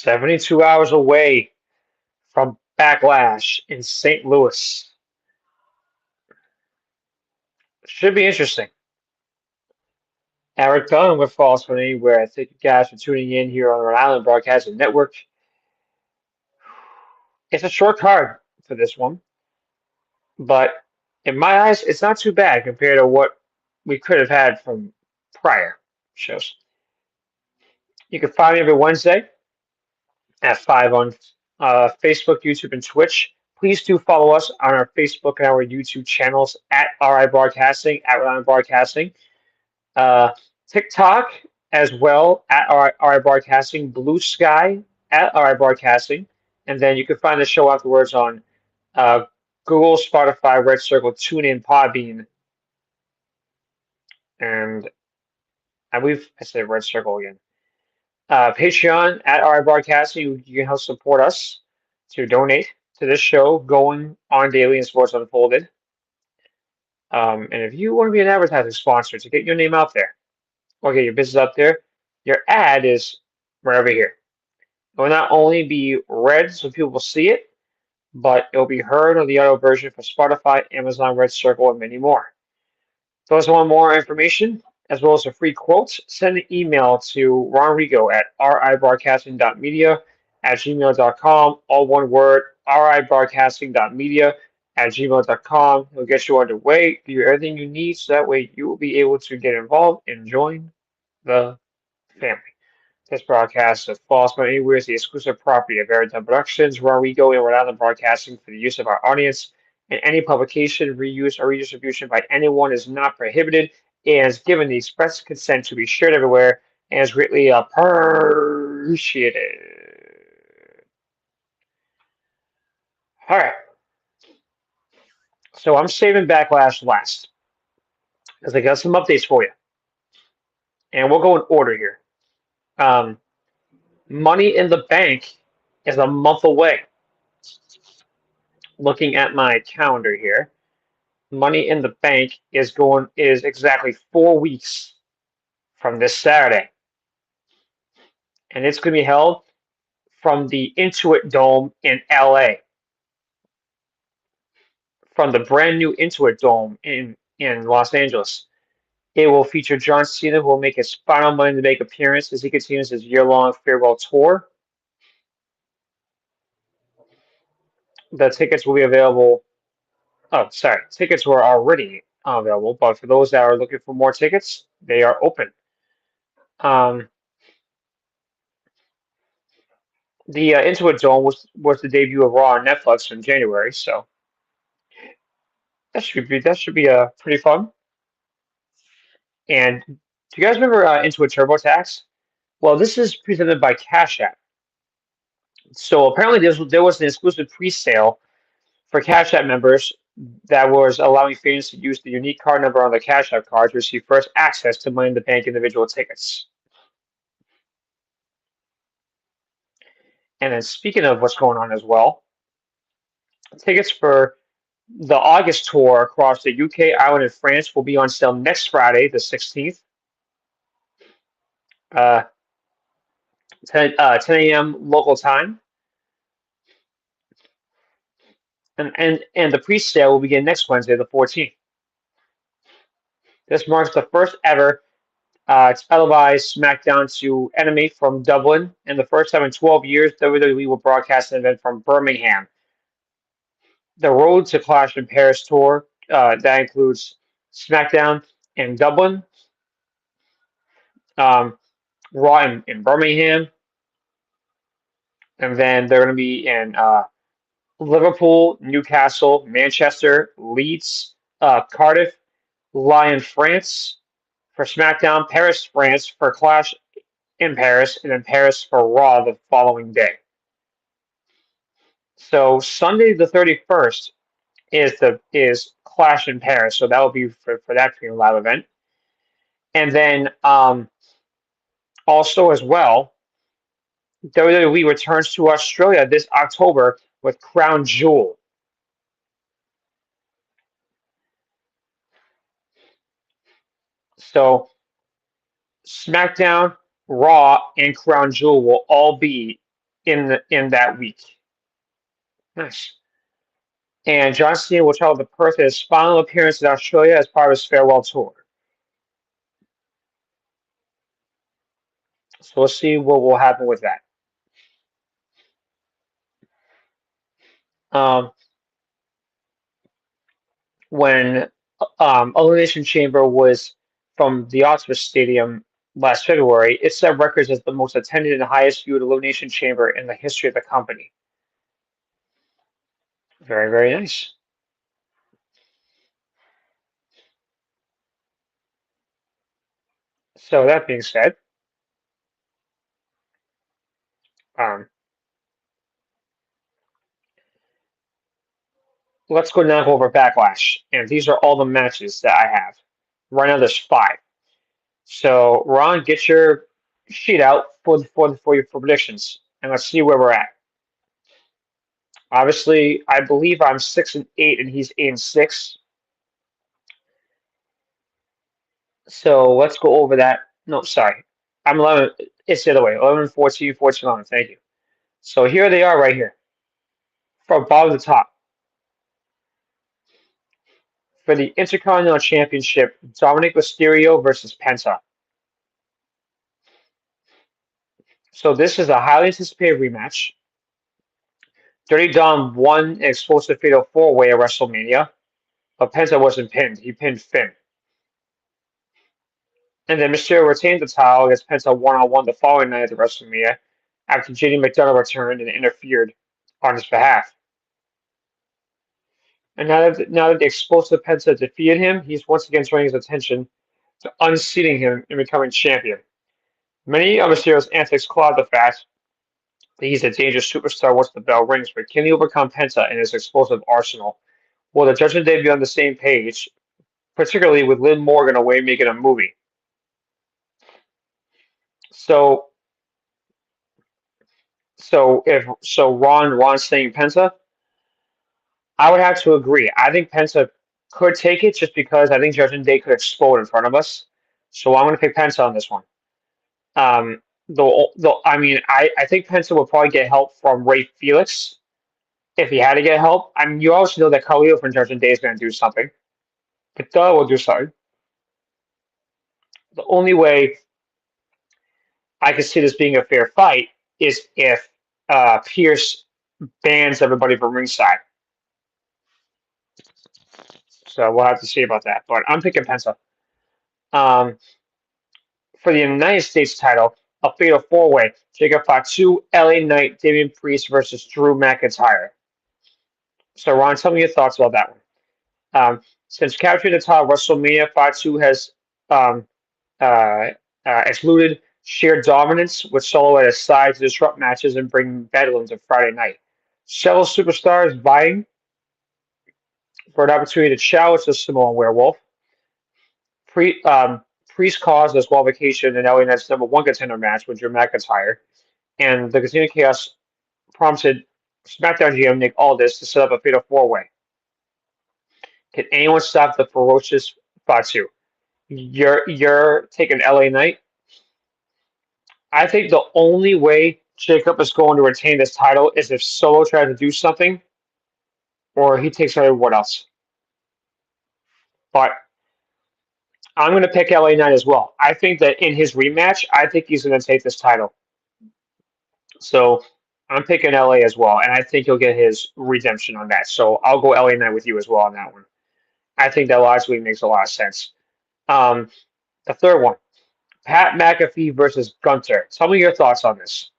72 hours away from Backlash in St. Louis. Should be interesting. Erik Dunn with Falls from Anywhere. Thank you guys for tuning in here on Rhode Island Broadcasting Network. It's a short card for this one, but in my eyes, it's not too bad compared to what we could have had from prior shows. You can find me every Wednesday at 5 on Facebook, YouTube, and Twitch. Please do follow us on our Facebook and our YouTube channels at RI Broadcasting, at Rhode Island Broadcasting. TikTok as well at RI Broadcasting, Blue Sky at RI Broadcasting, and then you can find the show afterwards on uh, Google, Spotify, Red Circle, TuneIn, Podbean, and I believe I said Red Circle again. Patreon at RI Broadcasting, you can help support us to donate to this show going on daily and Sports Unfolded. And if you want to be an advertising sponsor to get your name out there or get your business out there, your ad is right over here. It will not only be read so people will see it, but it will be heard on the audio version for Spotify, Amazon, Red Circle, and many more. Those who want more information, as well as a free quote, send an email to Ronrigo at ribroadcasting.media at gmail.com, all one word, ribroadcasting.media at gmail.com. He'll get you underway, give you everything you need, so that way you will be able to get involved and join the family. This broadcast of Falls But Anywhere is the exclusive property of Erik Dunn Productions, where we go in Rhode Island Broadcasting for the use of our audience, and any publication, reuse, or redistribution by anyone is not prohibited and is given the express consent to be shared everywhere and is greatly appreciated. All right, so I'm saving Backlash last because I got some updates for you, and we'll go in order here. Um, Money in the Bank is a month away. Looking at my calendar here, Money in the Bank is exactly 4 weeks from this Saturday, and it's going to be held from the Intuit Dome in LA, from the brand new Intuit Dome in Los Angeles. It will feature John Cena, who will make his final Money in the Bank appearance as he continues his year-long farewell tour. The tickets will be available. Oh, sorry, tickets were already available, but for those that are looking for more tickets, they are open. Um, the Intuit Dome was the debut of Raw on Netflix in January, so that should be pretty fun. And do you guys remember Intuit TurboTax? Well, this is presented by Cash App. So apparently there was an exclusive pre-sale for Cash App members that was allowing fans to use the unique card number on the Cash App card to receive first access to Money in the Bank individual tickets. And then speaking of what's going on as well, tickets for the August tour across the UK, Ireland, and France will be on sale next Friday, the 16th, uh, 10 a.m. local time. And the pre-sale will begin next Wednesday, the 14th. This marks the first ever televised SmackDown to animate from Dublin, and the first time in 12 years WWE will broadcast an event from Birmingham. The Road to Clash in Paris tour that includes SmackDown in Dublin, um, Raw in Birmingham, and then they're going to be in Liverpool, Newcastle, Manchester, Leeds, Cardiff, Lyon, France for SmackDown, Paris, France for Clash in Paris, and then Paris for Raw the following day. So Sunday the 31st is Clash in Paris, so that will be for that premium live event. And then also as well, WWE returns to Australia this October with Crown Jewel. So SmackDown, Raw, and Crown Jewel will all be in that week. Nice. And John Cena will travel to Perth in his final appearance in Australia as part of his farewell tour. So we'll see what will happen with that. Um, when Elimination Chamber was from the Optimus Stadium last February, it set records as the most attended and highest viewed Elimination Chamber in the history of the company. Very, very nice. So that being said, um, let's go now over Backlash. And these are all the matches that I have. Right now there's five. So Ron, get your sheet out for your predictions, and let's see where we're at. Obviously, I believe I'm 6-8, and he's 8-6. So let's go over that. No, sorry, I'm 11. It's the other way. 11, 14, 14, 11. Thank you. So here they are right here, from bottom to top. For the Intercontinental Championship, Dominic Mysterio versus Penta. So this is a highly anticipated rematch. Dirty Dom won an explosive fatal four-way at WrestleMania, but Penta wasn't pinned. He pinned Finn. And then Mysterio retained the title against Penta one-on-one the following night at the WrestleMania after JD McDonough returned and interfered on his behalf. And now that the explosive Penta defeated him, he's once again turning his attention to unseating him and becoming champion. Many of Mysterio's antics cloud the fact that he's a dangerous superstar once the bell rings, but can he overcome Penta and his explosive arsenal? Will the Judgment Day be on the same page, particularly with Lynn Morgan away making a movie? So, so Ron's saying Penta, I would have to agree. I think Penta could take it just because I think Judgment Day could explode in front of us. So I'm going to pick Penta on this one. Though I mean, I think Penta would probably get help from Ray Felix if he had to get help. I mean, you also know that Khalil from Judgment Day is going to do something. Penta will do something. The only way I could see this being a fair fight is if Pierce bans everybody from ringside. So we'll have to see about that. But I'm picking Penta. Um, for the United States title, a fatal four-way. Jacob Fatu, LA Knight, Damian Priest versus Drew McIntyre. So Ron, tell me your thoughts about that one. Since capturing the title of WrestleMania, Fatu has um, uh, exuded sheer dominance with Solo at his side to disrupt matches and bring bedlam to Friday night. Several superstars vying for an opportunity to challenge the Samoan Werewolf. Priest caused a disqualification in LA Knight's number one contender match with Drew McIntyre, and the continued chaos prompted SmackDown GM Nick Aldis to set up a fatal four-way. Can anyone stop the ferocious Fatu? You're taking LA Knight. I think the only way Jacob is going to retain this title is if Solo tries to do something, or he takes everyone else. But I'm going to pick LA Knight as well. I think that in his rematch, I think he's going to take this title. So I'm picking LA as well, and I think he'll get his redemption on that. So I'll go LA Knight with you as well on that one. I think that logically makes a lot of sense. Um, the third one, Pat McAfee versus Gunter. Tell me your thoughts on this.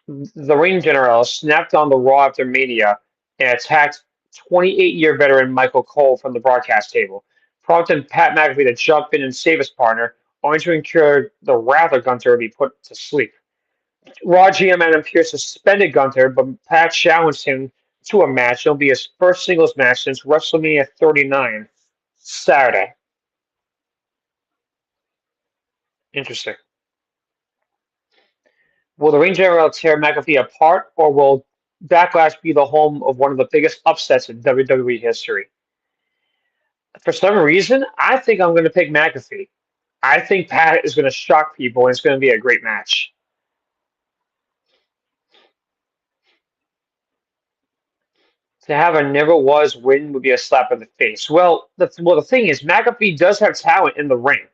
The Ring General snapped on the Raw after Mania and attacked 28-year veteran Michael Cole from the broadcast table, prompting Pat McAfee to jump in and save his partner, only to incur the wrath of Gunter and be put to sleep. Raw GM Adam Pearce suspended Gunter, but Pat challenged him to a match. It'll be his first singles match since WrestleMania 39, Saturday. Interesting. Will the Ring General tear McAfee apart, or will Backlash be the home of one of the biggest upsets in WWE history? For some reason, I think I'm going to pick McAfee. I think Pat is going to shock people, and it's going to be a great match. To have a never was win would be a slap in the face. Well, the thing is, McAfee does have talent in the ring.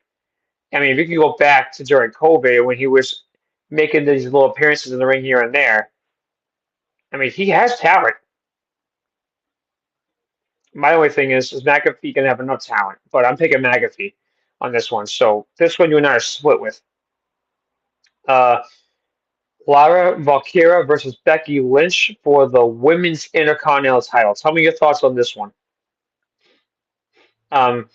I mean, if you can go back to during COVID when he was making these little appearances in the ring here and there, I mean, he has talent. My only thing is McAfee going to have enough talent? But I'm picking McAfee on this one. So this one you and I are split with. Uh, Lara Valkyria versus Becky Lynch for the Women's Intercontinental title. Tell me your thoughts on this one. Um,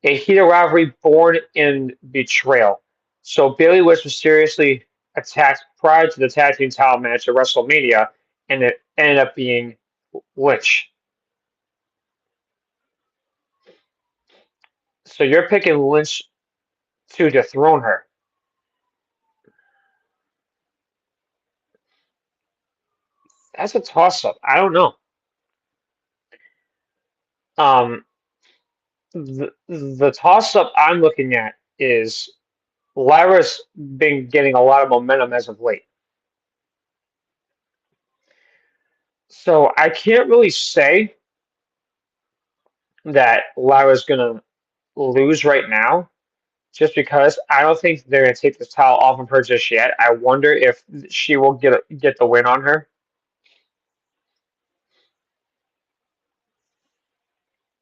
a heated rivalry born in betrayal. So Bayley was mysteriously attacked prior to the tag team title match at WrestleMania, and it ended up being Lynch. So you're picking Lynch to dethrone her. That's a toss up. I don't know. Um, the toss up I'm looking at is Lyra's been getting a lot of momentum as of late. So I can't really say that Lyra's going to lose right now just because I don't think they're going to take this title off of her just yet. I wonder if she will get the win on her.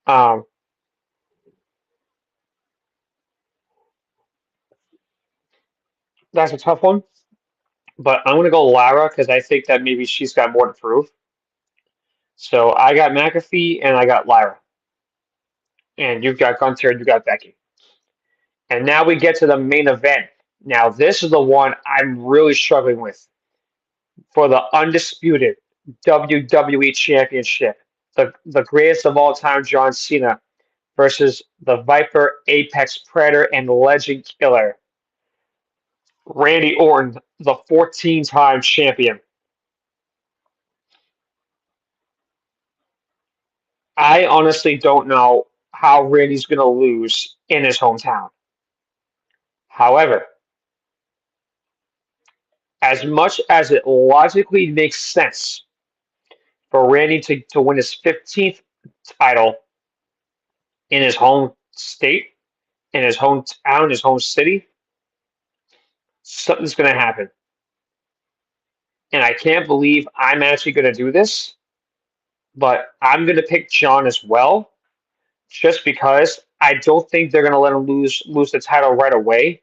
Um, that's a tough one, but I'm going to go Lyra because I think that maybe she's got more to prove. So I got McAfee and I got Lyra, and you've got Gunter and you got Becky. And now we get to the main event. Now this is the one I'm really struggling with for the undisputed WWE Championship. The greatest of all time, John Cena, versus the Viper, Apex Predator, and Legend Killer, Randy Orton, the 14-time champion. I honestly don't know how Randy's going to lose in his hometown. However, as much as it logically makes sense for Randy to win his 15th title in his home state, in his hometown, his home city, something's going to happen. And I can't believe I'm actually going to do this, but I'm going to pick John as well, just because I don't think they're going to let him lose the title right away.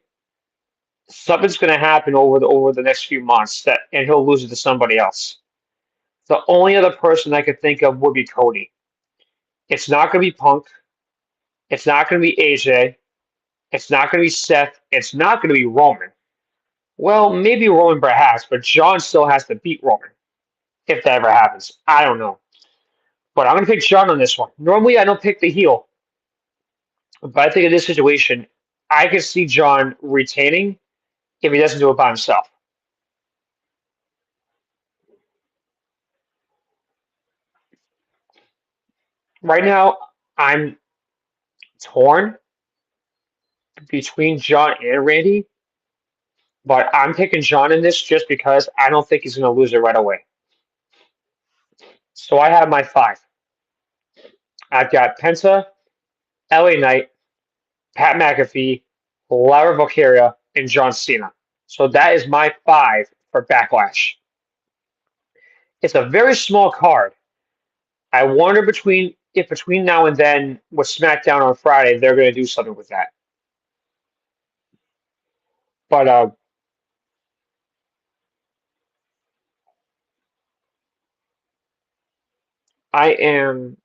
Something's going to happen over the next few months and he'll lose it to somebody else. The only other person I could think of would be Cody. It's not going to be Punk. It's not going to be AJ. It's not going to be Seth. It's not going to be Roman. Well, maybe Roman perhaps, but John still has to beat Roman if that ever happens. I don't know. But I'm going to pick John on this one. Normally, I don't pick the heel, but I think in this situation, I could see John retaining if he doesn't do it by himself. Right now, I'm torn between John and Randy, but I'm picking John in this just because I don't think he's going to lose it right away. So I have my five. I've got Penta, LA Knight, Pat McAfee, Lara Valkyria, and John Cena. So that is my five for Backlash. It's a very small card. I wonder between now and then with SmackDown on Friday, they're going to do something with that. But I am,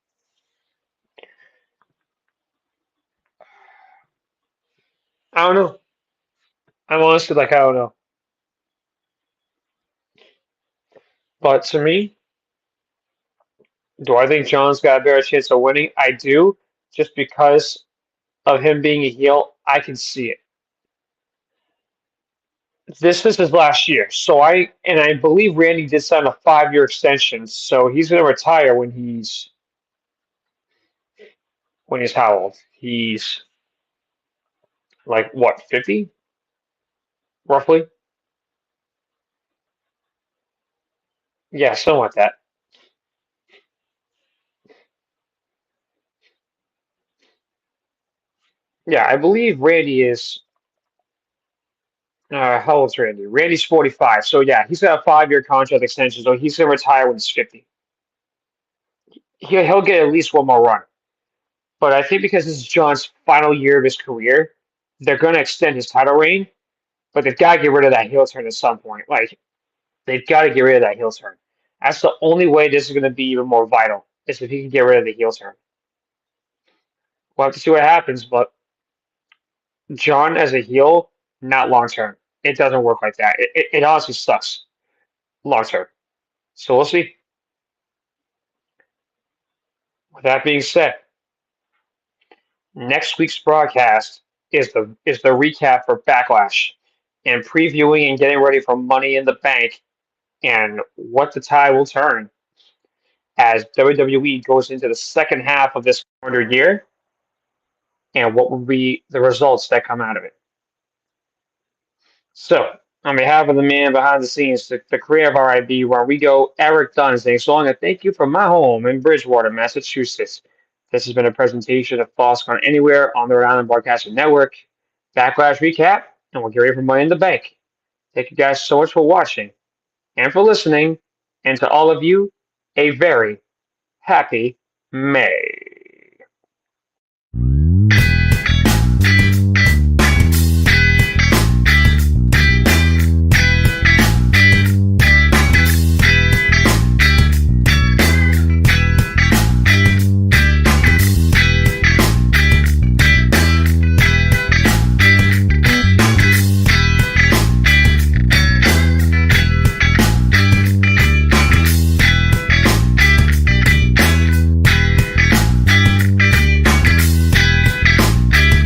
I don't know. I'm honestly like, I don't know. But to me, do I think John's got a better chance of winning? I do, just because of him being a heel. I can see it. This is his last year, so I believe Randy did sign a 5-year extension, so he's going to retire when he's how old? He's Like what, 50 roughly? Yeah, something like that. Yeah, I believe Randy is. How old's Randy? Randy's 45. So yeah, he's got a 5-year contract extension. So he's gonna retire when he's 50. He'll get at least one more run. But I think because this is John's final year of his career, they're gonna extend his title reign. But they've got to get rid of that heel turn at some point. Like they've got to get rid of that heel turn. That's the only way this is going to be even more vital. Is if he can get rid of the heel turn. We'll have to see what happens. But John as a heel, not long term. It doesn't work like that. It honestly sucks long term. So we'll see. With that being said, next week's broadcast is the recap for Backlash and previewing and getting ready for Money in the Bank and what the tide will turn as WWE goes into the second half of this calendar year and what will be the results that come out of it. So, on behalf of the man behind the scenes, the creator of RIB, where we go, Erik Dunn saying so long and thank you from my home in Bridgewater, Massachusetts. This has been a presentation of False Count Anywhere on the Rhode Island Broadcasting Network. Backlash recap, and we'll get ready for Money in the Bank. Thank you guys so much for watching and for listening, and to all of you, a very happy May.